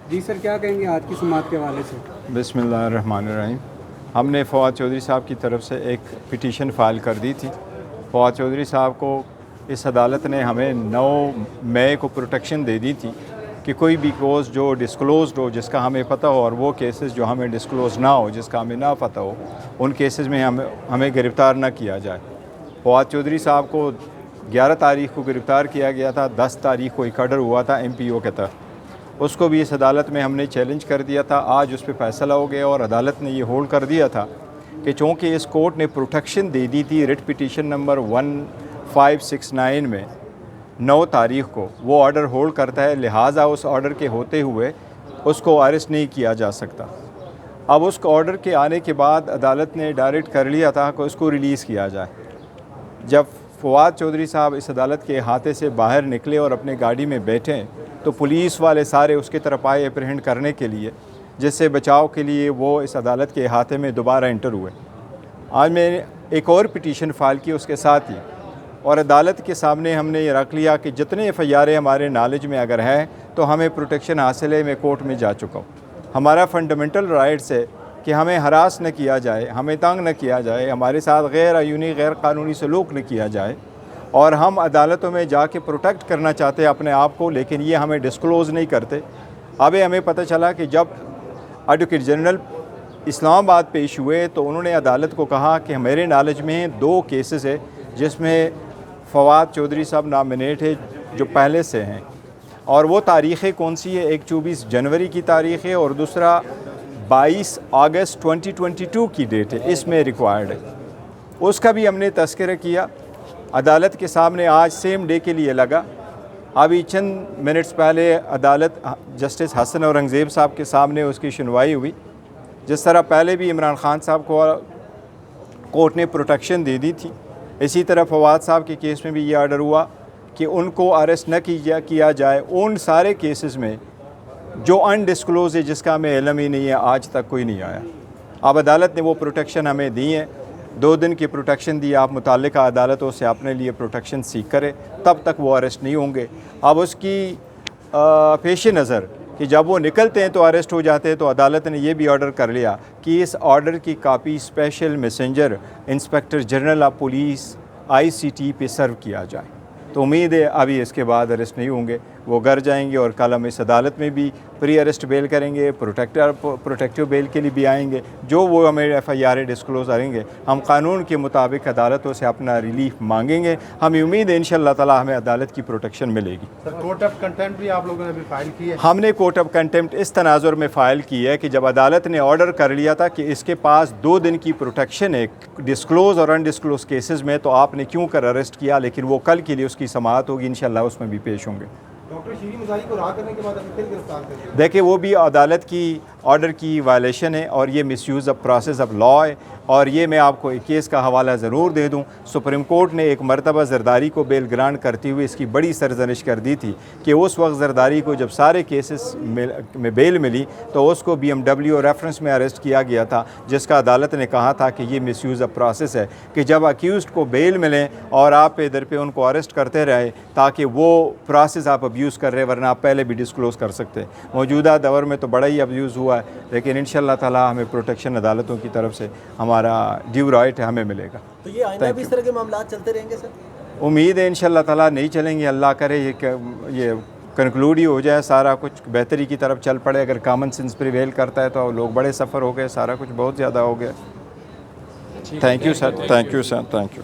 जी sir, क्या कहेंगे आज की समाअत के हवाले से? बिस्मिल्लाहिर्रहमानिर्रहीम। हमने फ़वाद चौधरी साहब की तरफ से एक पिटीशन फ़ाइल कर दी थी। फ़वाद चौधरी साहब को इस अदालत ने हमें 9 मई को प्रोटेक्शन दे दी थी कि कोई भी केस जो डिस्क्लोज़ हो, जिसका हमें पता हो, और वो केसेस जो हमें डिस्क्लोज़ ना हो, जिसका हमें ना पता हो, उन केसेस में हमें गिरफ़्तार ना किया जाए। फ़वाद चौधरी साहब को 11 तारीख़ को गिरफ़्तार किया गया था। 10 तारीख़ को एक ऑर्डर हुआ था MPO के तहत। उसको भी इस अदालत में हमने चैलेंज कर दिया था। आज उस पर फ़ैसला हो गया और अदालत ने ये होल्ड कर दिया था कि चूँकि इस कोर्ट ने प्रोटेक्शन दे दी थी रिट पिटीशन नंबर 1569 में 9 तारीख़ को, वो ऑर्डर होल्ड करता है, लिहाजा उस ऑर्डर के होते हुए उसको अरेस्ट नहीं किया जा सकता। अब उस ऑर्डर के आने के बाद अदालत ने डायरेक्ट कर लिया था कि उसको रिलीज़ किया जाए। जब फ़वाद चौधरी साहब इस अदालत के अहाते से बाहर निकले और अपने गाड़ी में बैठे तो पुलिस वाले सारे उसकी तरफ आए अप्रहेंड करने के लिए, जिससे बचाव के लिए वो इस अदालत के अहाते में दोबारा एंटर हुए। आज मैंने एक और पिटीशन फ़ाइल की उसके साथ ही, और अदालत के सामने हमने ये रख लिया कि जितने FIR हमारे नॉलेज में अगर हैं तो हमें प्रोटेक्शन हासिल है। मैं कोर्ट में जा चुका हूँ। हमारा फंडामेंटल राइट्स है कि हमें हरास न किया जाए, हमें तंग न किया जाए, हमारे साथ गैर आयूनी गैर कानूनी सलूक न किया जाए, और हम अदालतों में जाके प्रोटेक्ट करना चाहते हैं अपने आप को, लेकिन ये हमें डिस्क्लोज़ नहीं करते। अब हमें पता चला कि जब एडवोकेट जनरल इस्लामाबाद पेश हुए तो उन्होंने अदालत को कहा कि मेरे नॉलेज में 2 केसेस है जिसमें फ़वाद चौधरी साहब नामिनेट है जो पहले से हैं, और वो तारीख़ें कौन सी है? एक 24 जनवरी की तारीख़ है और दूसरा 22 अगस्त 2022 की डेट है, इसमें रिक्वायर्ड है। उसका भी हमने तज़किरा किया अदालत के सामने, आज सेम डे के लिए लगा। अभी चंद मिनट्स पहले अदालत जस्टिस हसन औरंगज़ेब साहब के सामने उसकी सुनवाई हुई। जिस तरह पहले भी इमरान खान साहब को कोर्ट ने प्रोटेक्शन दे दी थी, इसी तरह फ़वाद साहब के केस में भी ये ऑर्डर हुआ कि उनको अरेस्ट न किया जाए उन सारे केसेस में जो अनडिस्क्लोज है, जिसका हमें इल्म ही नहीं है, आज तक कोई नहीं आया। अब अदालत ने वो प्रोटेक्शन हमें दी है, 2 दिन की प्रोटेक्शन दी। आप मुताल्लिका अदालतों से अपने लिए प्रोटेक्शन सीख करें, तब तक वो अरेस्ट नहीं होंगे। अब उसकी पेश नज़र कि जब वो निकलते हैं तो अरेस्ट हो जाते हैं, तो अदालत ने यह भी ऑर्डर कर लिया कि इस ऑर्डर की copy special messenger inspector general of police ICT पे सर्व किया जाए। तो उम्मीद है अभी इसके बाद अरेस्ट नहीं होंगे, वो घर जाएंगे और कल हम इस अदालत में भी प्री अरेस्ट बेल करेंगे, प्रोटेक्टिव बेल के लिए भी आएंगे। जो वो हमें FIR डिस्क्लोज करेंगे, हम कानून के मुताबिक अदालतों से अपना रिलीफ मांगेंगे। हमें उम्मीद है इंशाअल्लाह ताला हमें अदालत की प्रोटेक्शन मिलेगी। सर, कोर्ट ऑफ कंटेम्प्ट भी आप लोगों ने अभी फाइल की है? हमने कोर्ट ऑफ कंटेम्प्ट इस तनाजुर में फ़ाइल की है कि जब अदालत ने ऑर्डर कर लिया था कि इसके पास 2 दिन की प्रोटेक्शन है डिस्क्लोज और अनडिस्क्लोज केसेस में, तो आपने क्यों कर अरेस्ट किया? लेकिन वो कल के लिए उसकी समाअत होगी, इंशाअल्लाह उसमें भी पेश होंगे। डॉक्टर शीरी मुजाही को रहा करने के बाद अभी फिर गिरफ्तार कर दिया। देखिए, वो भी अदालत की ऑर्डर की वायलेशन है और ये misuse of process of law है। और ये मैं आपको एक केस का हवाला ज़रूर दे दूं। सुप्रीम कोर्ट ने एक मरतबा जरदारी को बेल ग्रांट करते हुए इसकी बड़ी सरजनिश कर दी थी कि उस वक्त जरदारी को जब सारे केसेस में बेल मिली तो उसको BMW रेफरेंस में अरेस्ट किया गया था, जिसका अदालत ने कहा था कि ये मिसयूज़ ऑफ प्रोसेस है कि जब अक्यूज़ड को बेल मिले और आप इधर पे उनको अरेस्ट करते रहे ताकि वो प्रोसेस आप अब्यूज़ कर रहे, वरना आप पहले भी डिस्क्लोज़ कर सकते। मौजूदा दौर में तो बड़ा ही अब्यूज़ हुआ है, लेकिन इंशाअल्लाह ताला हमें प्रोटेक्शन अदालतों की तरफ से हमारा ड्यू राइट है, हमें मिलेगा। तो ये आइंदा भी इस तरह के मामला चलते रहेंगे सर? उम्मीद है इंशाअल्लाह ताला नहीं चलेंगे, अल्लाह करे ये कंक्लूड ही हो जाए, सारा कुछ बेहतरी की तरफ चल पड़े। अगर कॉमन सेंस प्रिवेल करता है तो लोग बड़े सफ़र हो गए, सारा कुछ बहुत ज़्यादा हो गया। Thank you sir, thank you sir, thank you.